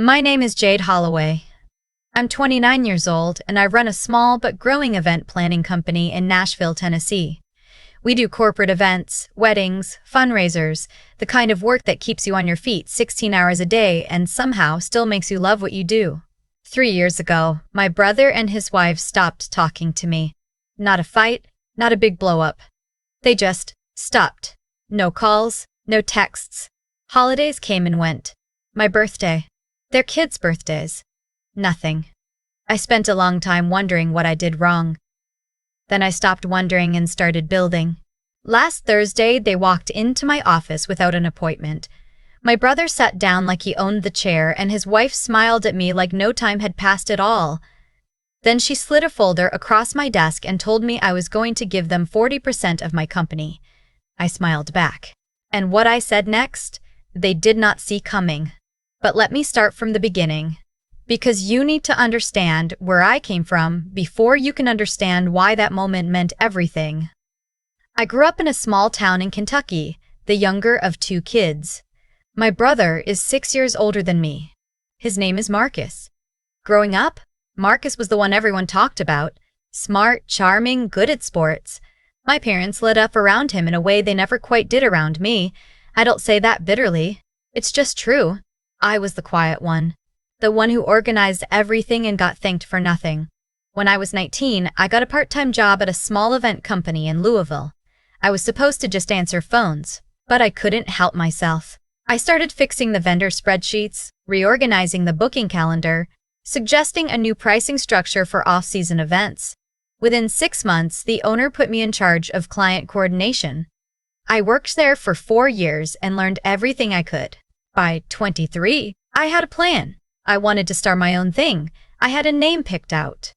My name is Jade Holloway. I'm 29 years old and I run a small but growing event planning company in Nashville, Tennessee. We do corporate events, weddings, fundraisers, the kind of work that keeps you on your feet 16 hours a day and somehow still makes you love what you do. 3 years ago, my brother and his wife stopped talking to me. Not a fight, not a big blow-up. They just stopped. No calls, no texts. Holidays came and went. My birthday. Their kids' birthdays. Nothing. I spent a long time wondering what I did wrong. Then I stopped wondering and started building. Last Thursday, they walked into my office without an appointment. My brother sat down like he owned the chair, and his wife smiled at me like no time had passed at all. Then she slid a folder across my desk and told me I was going to give them 40% of my company. I smiled back. And what I said next, they did not see coming. But let me start from the beginning. Because you need to understand where I came from before you can understand why that moment meant everything. I grew up in a small town in Kentucky, the younger of 2 kids. My brother is 6 years older than me. His name is Marcus. Growing up, Marcus was the one everyone talked about. Smart, charming, good at sports. My parents lit up around him in a way they never quite did around me. I don't say that bitterly. It's just true. I was the quiet one. The one who organized everything and got thanked for nothing. When I was 19, I got a part-time job at a small event company in Louisville. I was supposed to just answer phones, but I couldn't help myself. I started fixing the vendor spreadsheets, reorganizing the booking calendar, suggesting a new pricing structure for off-season events. Within 6 months, the owner put me in charge of client coordination. I worked there for 4 years and learned everything I could. By 23, I had a plan. I wanted to start my own thing. I had a name picked out.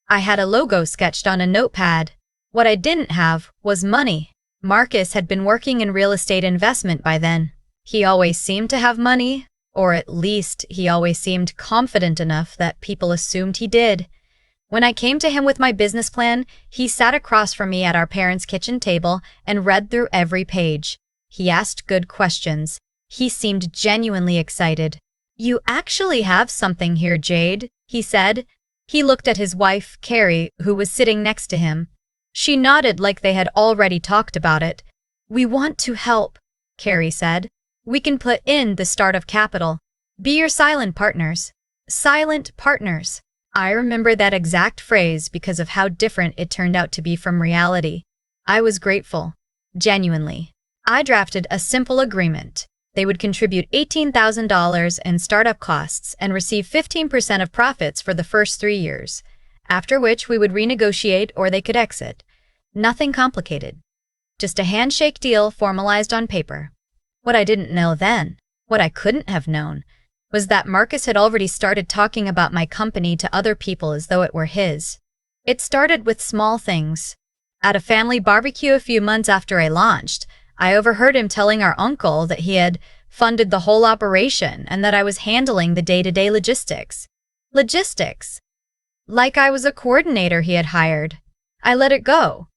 I had a logo sketched on a notepad. What I didn't have was money. Marcus had been working in real estate investment by then. He always seemed to have money, or at least he always seemed confident enough that people assumed he did. When I came to him with my business plan, he sat across from me at our parents' kitchen table and read through every page. He asked good questions. He seemed genuinely excited. "You actually have something here, Jade," he said. He looked at his wife, Carrie, who was sitting next to him. She nodded like they had already talked about it. "We want to help," Carrie said. "We can put in the start of capital. Be your silent partners." Silent partners. I remember that exact phrase because of how different it turned out to be from reality. I was grateful. Genuinely. I drafted a simple agreement. They would contribute $18,000 in startup costs and receive 15% of profits for the first 3 years, after which we would renegotiate or they could exit. Nothing complicated. Just a handshake deal formalized on paper. What I didn't know then, what I couldn't have known, was that Marcus had already started talking about my company to other people as though it were his. It started with small things. At a family barbecue a few months after I launched, I overheard him telling our uncle that he had funded the whole operation and that I was handling the day-to-day logistics. Logistics. Like I was a coordinator he had hired. I let it go.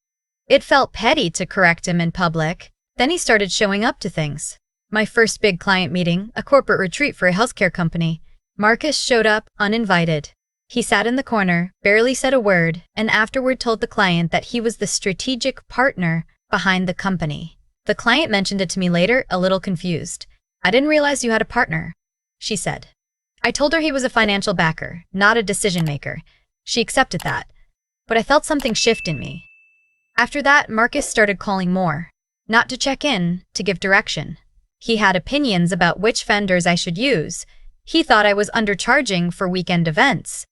It felt petty to correct him in public. Then he started showing up to things. My first big client meeting, a corporate retreat for a healthcare company. Marcus showed up uninvited. He sat in the corner, barely said a word, and afterward told the client that he was the strategic partner behind the company. The client mentioned it to me later, a little confused. "I didn't realize you had a partner," she said. I told her he was a financial backer, not a decision maker. She accepted that. But I felt something shift in me. After that, Marcus started calling more. Not to check in, to give direction. He had opinions about which vendors I should use. He thought I was undercharging for weekend events.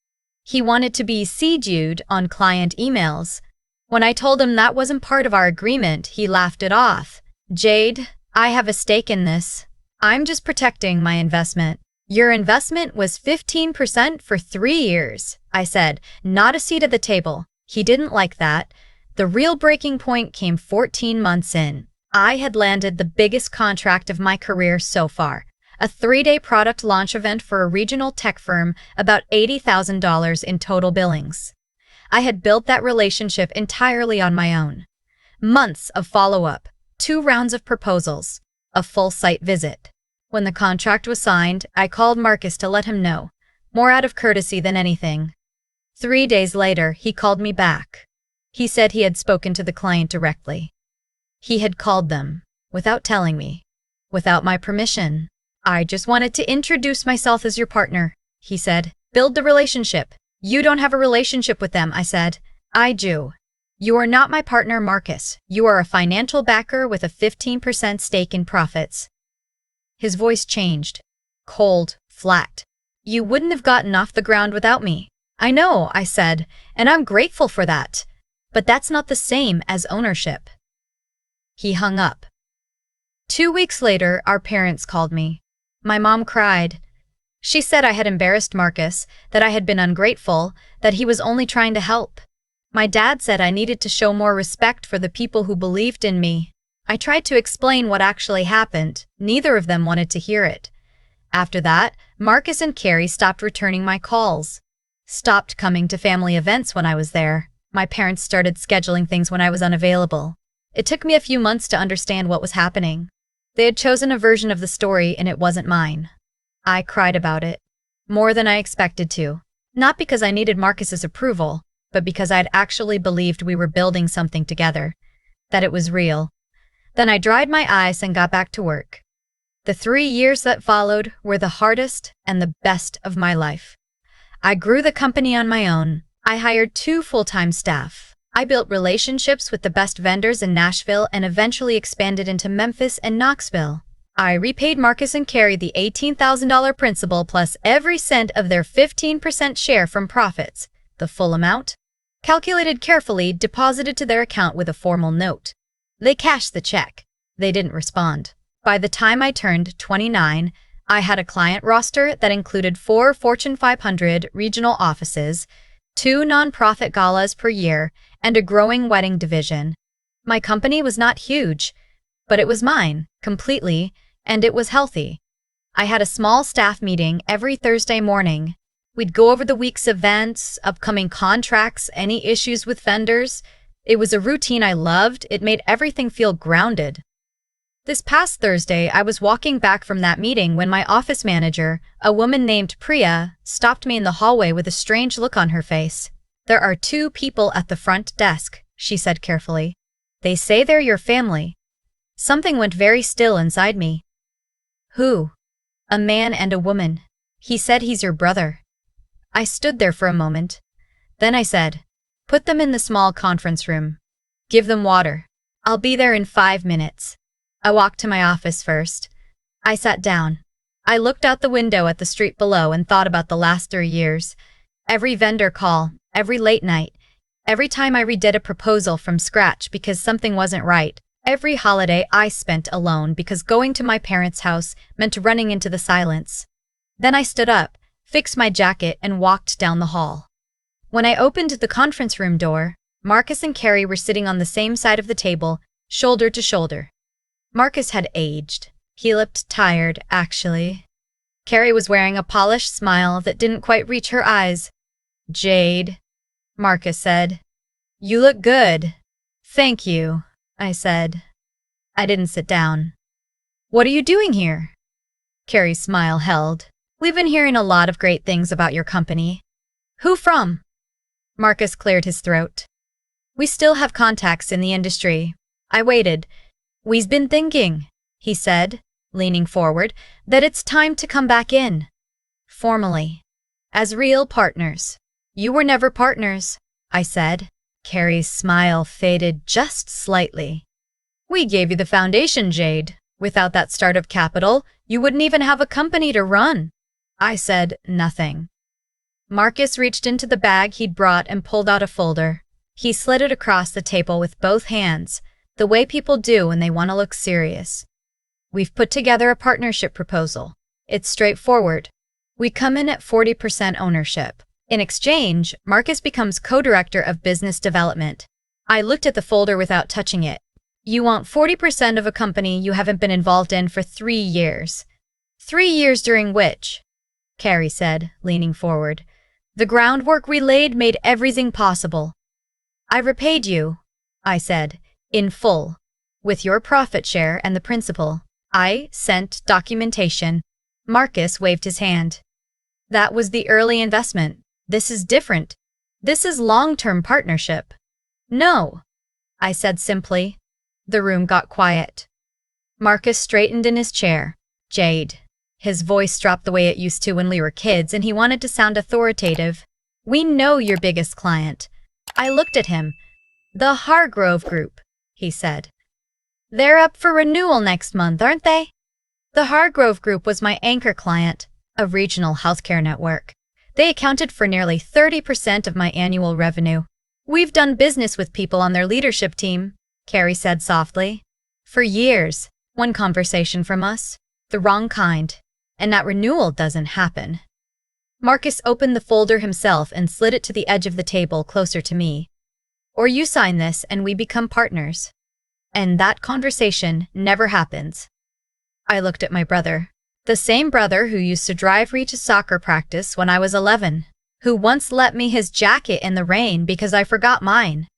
He wanted to be CC'd on client emails. When I told him that wasn't part of our agreement, he laughed it off. "Jade, I have a stake in this. I'm just protecting my investment." "Your investment was 15% for 3 years, I said, not a seat at the table. He didn't like that. The real breaking point came 14 months in. I had landed the biggest contract of my career so far. A 3-day product launch event for a regional tech firm, about $80,000 in total billings. I had built that relationship entirely on my own. Months of follow-up, 2 rounds of proposals, a full site visit. When the contract was signed, I called Marcus to let him know, more out of courtesy than anything. 3 days later, he called me back. He said he had spoken to the client directly. He had called them, without telling me, without my permission. I just wanted to introduce myself as your partner, he said. Build the relationship. You don't have a relationship with them, I said. I do. You are not my partner, Marcus. You are a financial backer with a 15% stake in profits. His voice changed. Cold, flat. You wouldn't have gotten off the ground without me. I know, I said, and I'm grateful for that. But that's not the same as ownership. He hung up. 2 weeks later, our parents called me. My mom cried. She said I had embarrassed Marcus, that I had been ungrateful, that he was only trying to help. My dad said I needed to show more respect for the people who believed in me. I tried to explain what actually happened. Neither of them wanted to hear it. After that, Marcus and Carrie stopped returning my calls. Stopped coming to family events when I was there. My parents started scheduling things when I was unavailable. It took me a few months to understand what was happening. They had chosen a version of the story and it wasn't mine. I cried about it. More than I expected to. Not because I needed Marcus's approval, but because I'd actually believed we were building something together. That it was real. Then I dried my eyes and got back to work. The 3 years that followed were the hardest and the best of my life. I grew the company on my own. I hired 2 full-time staff. I built relationships with the best vendors in Nashville and eventually expanded into Memphis and Knoxville. I repaid Marcus and Carrie the $18,000 principal plus every cent of their 15% share from profits, the full amount, calculated carefully, deposited to their account with a formal note. They cashed the check. They didn't respond. By the time I turned 29, I had a client roster that included 4 Fortune 500 regional offices, 2 nonprofit galas per year, and a growing wedding division. My company was not huge, but it was mine, completely, and it was healthy. I had a small staff meeting every Thursday morning. We'd go over the week's events, upcoming contracts, any issues with vendors. It was a routine I loved. It made everything feel grounded. This past Thursday, I was walking back from that meeting when my office manager, a woman named Priya, stopped me in the hallway with a strange look on her face. There are 2 people at the front desk, she said carefully. They say they're your family. Something went very still inside me. Who? A man and a woman. He said he's your brother. I stood there for a moment. Then I said, put them in the small conference room. Give them water. I'll be there in 5 minutes. I walked to my office first. I sat down. I looked out the window at the street below and thought about the last 3 years. Every vendor call, every late night, every time I redid a proposal from scratch because something wasn't right, every holiday I spent alone because going to my parents' house meant running into the silence. Then I stood up, fixed my jacket, and walked down the hall. When I opened the conference room door, Marcus and Carrie were sitting on the same side of the table, shoulder to shoulder. Marcus had aged. He looked tired, actually. Carrie was wearing a polished smile that didn't quite reach her eyes. Jade, Marcus said. You look good. Thank you, I said. I didn't sit down. What are you doing here? Carrie's smile held. We've been hearing a lot of great things about your company. Who from? Marcus cleared his throat. We still have contacts in the industry. I waited. We've been thinking, he said, leaning forward, that it's time to come back in. Formally. As real partners. You were never partners, I said. Carrie's smile faded just slightly. We gave you the foundation, Jade. Without that startup capital, you wouldn't even have a company to run. I said nothing. Marcus reached into the bag he'd brought and pulled out a folder. He slid it across the table with both hands, the way people do when they want to look serious. We've put together a partnership proposal. It's straightforward. We come in at 40% ownership. In exchange, Marcus becomes co-director of business development. I looked at the folder without touching it. You want 40% of a company you haven't been involved in for 3 years. 3 years during which? Carrie said, leaning forward. The groundwork we laid made everything possible. I repaid you, I said, in full, with your profit share and the principal. I sent documentation. Marcus waved his hand. That was the early investment. This is different. This is long-term partnership. No, I said simply. The room got quiet. Marcus straightened in his chair. Jade. His voice dropped the way it used to when we were kids, and he wanted to sound authoritative. We know your biggest client. I looked at him. The Hargrove Group, he said. They're up for renewal next month, aren't they? The Hargrove Group was my anchor client, a regional healthcare network. They accounted for nearly 30% of my annual revenue. We've done business with people on their leadership team, Carrie said softly. For years, one conversation from us, the wrong kind, and that renewal doesn't happen. Marcus opened the folder himself and slid it to the edge of the table closer to me. Or you sign this and we become partners. And that conversation never happens. I looked at my brother. The same brother who used to drive me to soccer practice when I was 11, who once lent me his jacket in the rain because I forgot mine,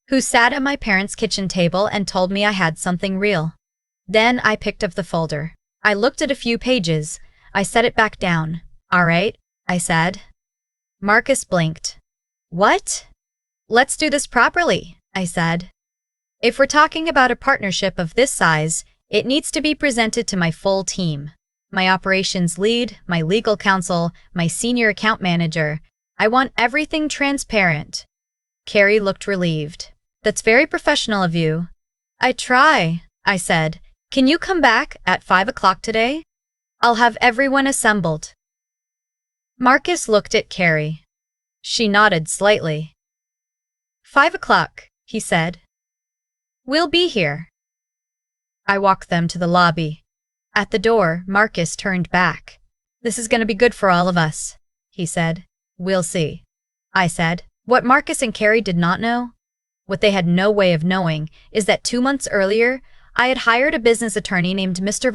who sat at my parents' kitchen table and told me I had something real. Then I picked up the folder. I looked at a few pages. I set it back down. All right, I said. Marcus blinked. What? Let's do this properly, I said. If we're talking about a partnership of this size, it needs to be presented to my full team. My operations lead, my legal counsel, my senior account manager. I want everything transparent. Carrie looked relieved. That's very professional of you. I try, I said. Can you come back at 5 o'clock today? I'll have everyone assembled. Marcus looked at Carrie. She nodded slightly. 5 o'clock, he said. We'll be here. I walked them to the lobby. At the door, Marcus turned back. This is going to be good for all of us, he said. We'll see, I said. What Marcus and Carrie did not know, what they had no way of knowing, is that 2 months earlier, I had hired a business attorney named Mr.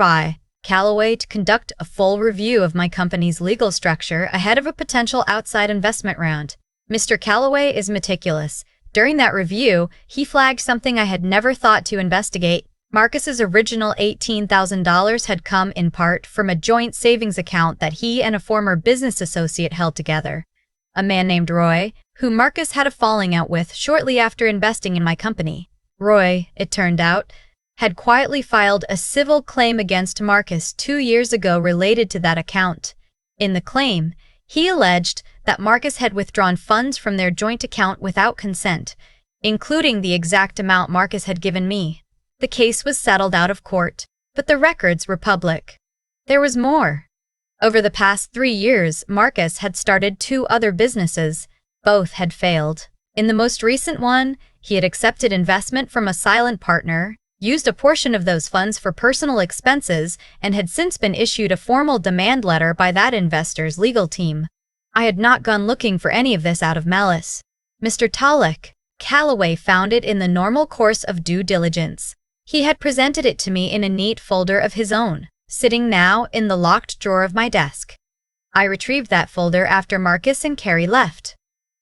Holloway to conduct a full review of my company's legal structure ahead of a potential outside investment round. Mr. Holloway is meticulous. During that review, he flagged something I had never thought to investigate. Marcus's original $18,000 had come in part from a joint savings account that he and a former business associate held together. A man named Roy, who Marcus had a falling out with shortly after investing in my company. Roy, it turned out, had quietly filed a civil claim against Marcus 2 years ago related to that account. In the claim, he alleged that Marcus had withdrawn funds from their joint account without consent, including the exact amount Marcus had given me. The case was settled out of court, but the records were public. There was more. Over the past 3 years, Marcus had started 2 other businesses. Both had failed. In the most recent one, he had accepted investment from a silent partner, used a portion of those funds for personal expenses, and had since been issued a formal demand letter by that investor's legal team. I had not gone looking for any of this out of malice. Mr. Holloway found it in the normal course of due diligence. He had presented it to me in a neat folder of his own, sitting now in the locked drawer of my desk. I retrieved that folder after Marcus and Carrie left.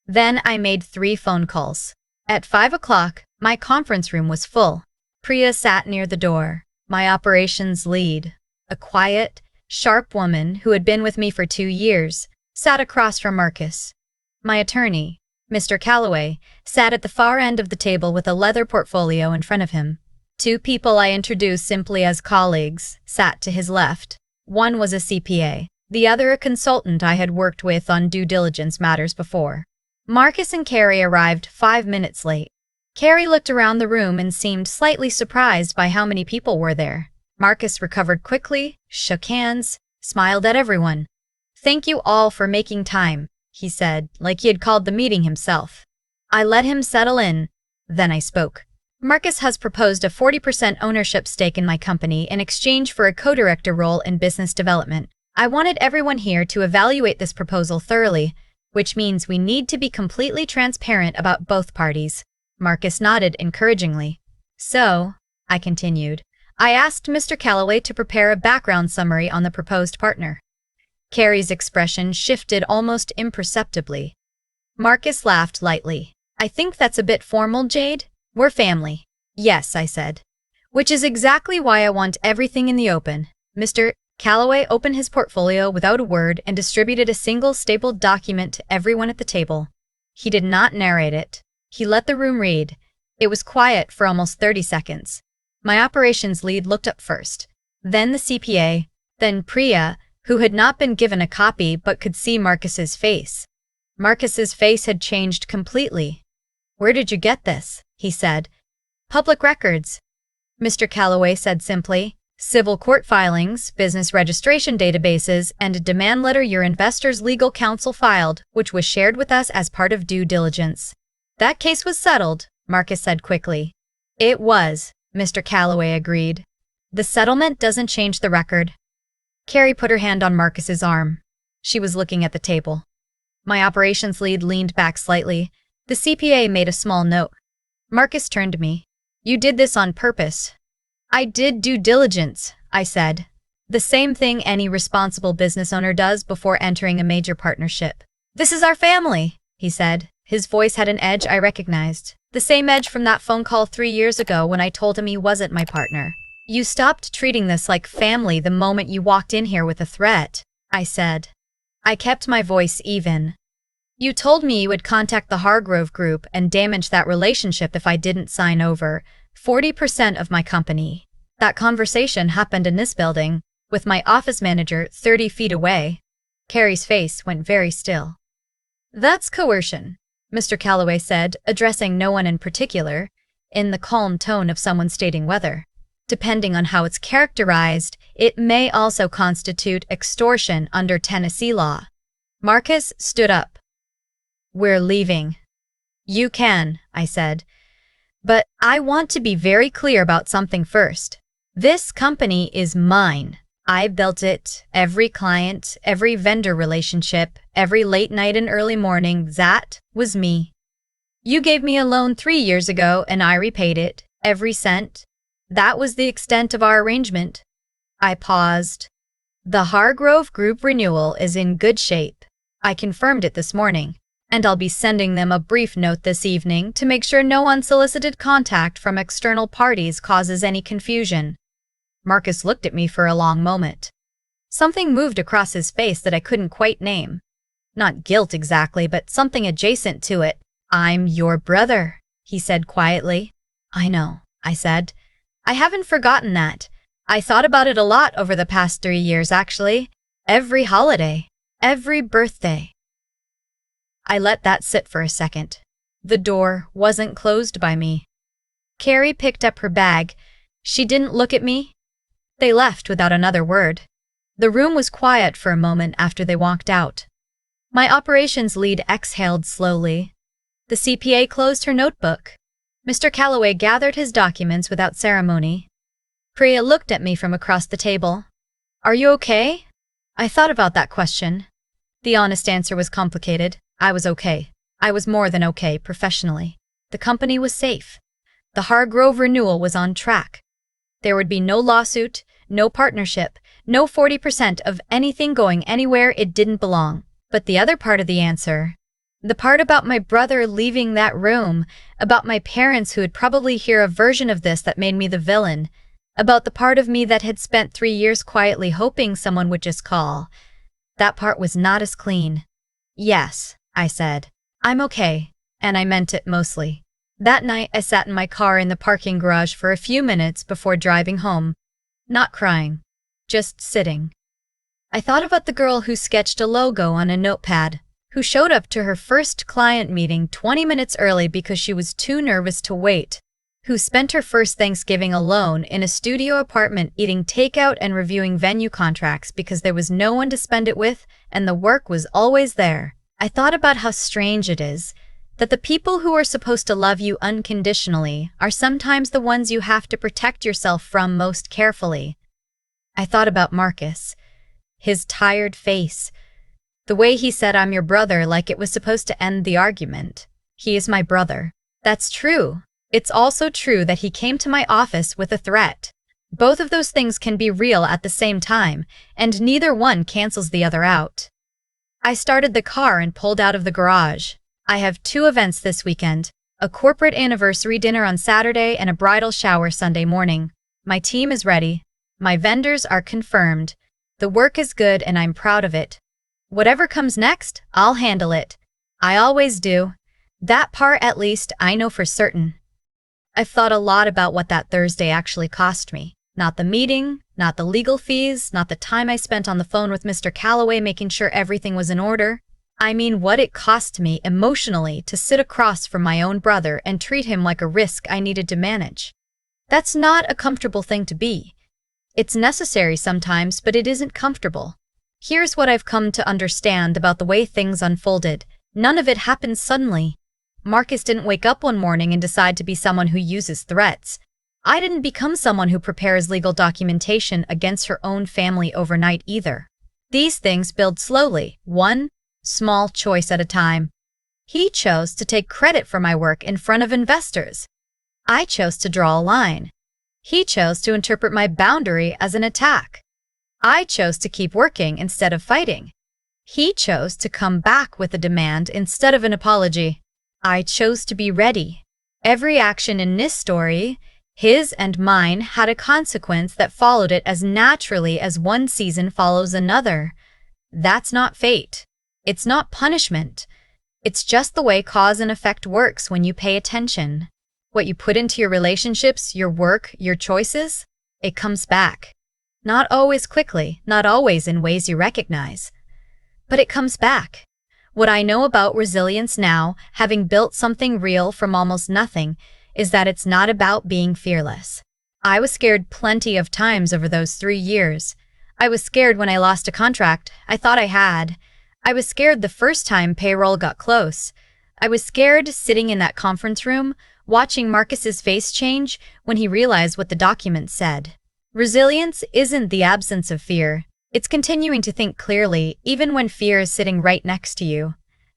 Then I made 3 phone calls. At 5 o'clock, my conference room was full. Priya sat near the door, my operations lead. A quiet, sharp woman who had been with me for 2 years, sat across from Marcus. My attorney, Mr. Holloway, sat at the far end of the table with a leather portfolio in front of him. 2 people I introduced simply as colleagues sat to his left. One was a CPA, the other a consultant I had worked with on due diligence matters before. Marcus and Carrie arrived 5 minutes late. Carrie looked around the room and seemed slightly surprised by how many people were there. Marcus recovered quickly, shook hands, smiled at everyone. "Thank you all for making time," he said, like he had called the meeting himself. I let him settle in. Then I spoke. "Marcus has proposed a 40% ownership stake in my company in exchange for a co-director role in business development. I wanted everyone here to evaluate this proposal thoroughly, which means we need to be completely transparent about both parties." Marcus nodded encouragingly. "So," I continued, "I asked Mr. Holloway to prepare a background summary on the proposed partner." Carrie's expression shifted almost imperceptibly. Marcus laughed lightly. "I think that's a bit formal, Jade. We're family." "Yes," I said. Which is exactly why I want everything in the open. Mr. Calloway opened his portfolio without a word and distributed a single stapled document to everyone at the table. He did not narrate it. He let the room read. It was quiet for almost 30 seconds. My operations lead looked up first, then the CPA, then Priya, who had not been given a copy but could see Marcus's face. Marcus's face had changed completely. "Where did you get this?" he said. "Public records," Mr. Calloway said simply. "Civil court filings, business registration databases, and a demand letter your investor's legal counsel filed, which was shared with us as part of due diligence." "That case was settled," Marcus said quickly. "It was," Mr. Calloway agreed. "The settlement doesn't change the record." Carrie put her hand on Marcus's arm. She was looking at the table. My operations lead leaned back slightly. The CPA made a small note. Marcus turned to me. "You did this on purpose." "I did due diligence," I said. "The same thing any responsible business owner does before entering a major partnership." "This is our family," he said. His voice had an edge I recognized. The same edge from that phone call 3 years ago when I told him he wasn't my partner. "You stopped treating this like family the moment you walked in here with a threat," I said. I kept my voice even. "You told me you would contact the Hargrove Group and damage that relationship if I didn't sign over 40% of my company. That conversation happened in this building, with my office manager 30 feet away." Carrie's face went very still. "That's coercion," Mr. Calloway said, addressing no one in particular, in the calm tone of someone stating whether. "Depending on how it's characterized, it may also constitute extortion under Tennessee law." Marcus stood up. "We're leaving." "You can," I said. "But I want to be very clear about something first. This company is mine. I built it. Every client, every vendor relationship, every late night and early morning, that was me. You gave me a loan 3 years ago and I repaid it, every cent. That was the extent of our arrangement." I paused. "The Hargrove Group renewal is in good shape. I confirmed it this morning, and I'll be sending them a brief note this evening to make sure no unsolicited contact from external parties causes any confusion." Marcus looked at me for a long moment. Something moved across his face that I couldn't quite name. Not guilt exactly, but something adjacent to it. "I'm your brother," he said quietly. "I know," I said. "I haven't forgotten that. I thought about it a lot over the past 3 years, actually. Every holiday, every birthday." I let that sit for a second. The door wasn't closed by me. Carrie picked up her bag. She didn't look at me. They left without another word. The room was quiet for a moment after they walked out. My operations lead exhaled slowly. The CPA closed her notebook. Mr. Calloway gathered his documents without ceremony. Priya looked at me from across the table. "Are you okay?" I thought about that question. The honest answer was complicated. I was okay. I was more than okay professionally. The company was safe. The Hargrove renewal was on track. There would be no lawsuit, no partnership, no 40% of anything going anywhere it didn't belong. But the other part of the answer, the part about my brother leaving that room, about my parents who would probably hear a version of this that made me the villain, about the part of me that had spent 3 years quietly hoping someone would just call, that part was not as clean. "Yes," I said. "I'm okay," and I meant it mostly. That night, I sat in my car in the parking garage for a few minutes before driving home. Not crying, just sitting. I thought about the girl who sketched a logo on a notepad, who showed up to her first client meeting 20 minutes early because she was too nervous to wait, who spent her first Thanksgiving alone in a studio apartment eating takeout and reviewing venue contracts because there was no one to spend it with and the work was always there. I thought about how strange it is that the people who are supposed to love you unconditionally are sometimes the ones you have to protect yourself from most carefully. I thought about Marcus, his tired face, the way he said "I'm your brother" like it was supposed to end the argument. He is my brother. That's true. It's also true that he came to my office with a threat. Both of those things can be real at the same time, and neither one cancels the other out. I started the car and pulled out of the garage. I have 2 events this weekend, a corporate anniversary dinner on Saturday and a bridal shower Sunday morning. My team is ready. My vendors are confirmed. The work is good and I'm proud of it. Whatever comes next, I'll handle it. I always do. That part at least I know for certain. I've thought a lot about what that Thursday actually cost me. Not the meeting, not the legal fees, not the time I spent on the phone with Mr. Calloway making sure everything was in order. I mean what it cost me emotionally to sit across from my own brother and treat him like a risk I needed to manage. That's not a comfortable thing to be. It's necessary sometimes, but it isn't comfortable. Here's what I've come to understand about the way things unfolded. None of it happened suddenly. Marcus didn't wake up one morning and decide to be someone who uses threats. I didn't become someone who prepares legal documentation against her own family overnight either. These things build slowly, one small choice at a time. He chose to take credit for my work in front of investors. I chose to draw a line. He chose to interpret my boundary as an attack. I chose to keep working instead of fighting. He chose to come back with a demand instead of an apology. I chose to be ready. Every action in this story, his and mine, had a consequence that followed it as naturally as one season follows another. That's not fate. It's not punishment. It's just the way cause and effect works when you pay attention. What you put into your relationships, your work, your choices, it comes back. Not always quickly, not always in ways you recognize. But it comes back. What I know about resilience now, having built something real from almost nothing, is that it's not about being fearless. I was scared plenty of times over those 3 years. I was scared when I lost a contract I thought I had. I was scared the first time payroll got close. I was scared sitting in that conference room, watching Marcus's face change when he realized what the document said. Resilience isn't the absence of fear. It's continuing to think clearly even when fear is sitting right next to you.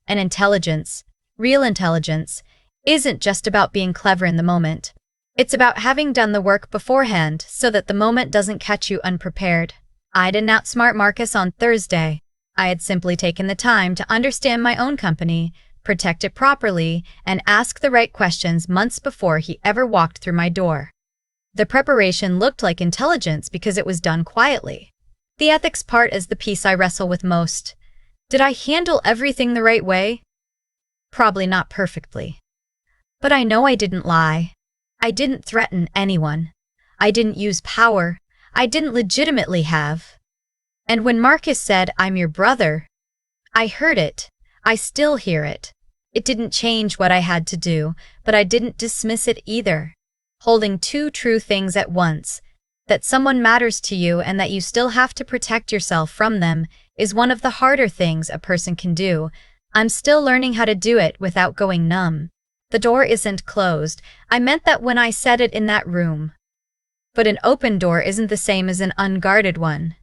And intelligence, real intelligence, isn't just about being clever in the moment. It's about having done the work beforehand so that the moment doesn't catch you unprepared. I didn't outsmart Marcus on Thursday. I had simply taken the time to understand my own company, protect it properly, and ask the right questions months before he ever walked through my door. The preparation looked like intelligence because it was done quietly. The ethics part is the piece I wrestle with most. Did I handle everything the right way? Probably not perfectly. But I know I didn't lie. I didn't threaten anyone. I didn't use power. I didn't legitimately have. And when Marcus said, "I'm your brother," I heard it. I still hear it. It didn't change what I had to do, but I didn't dismiss it either. Holding two true things at once, that someone matters to you and that you still have to protect yourself from them, is one of the harder things a person can do. I'm still learning how to do it without going numb. The door isn't closed. I meant that when I said it in that room. But an open door isn't the same as an unguarded one.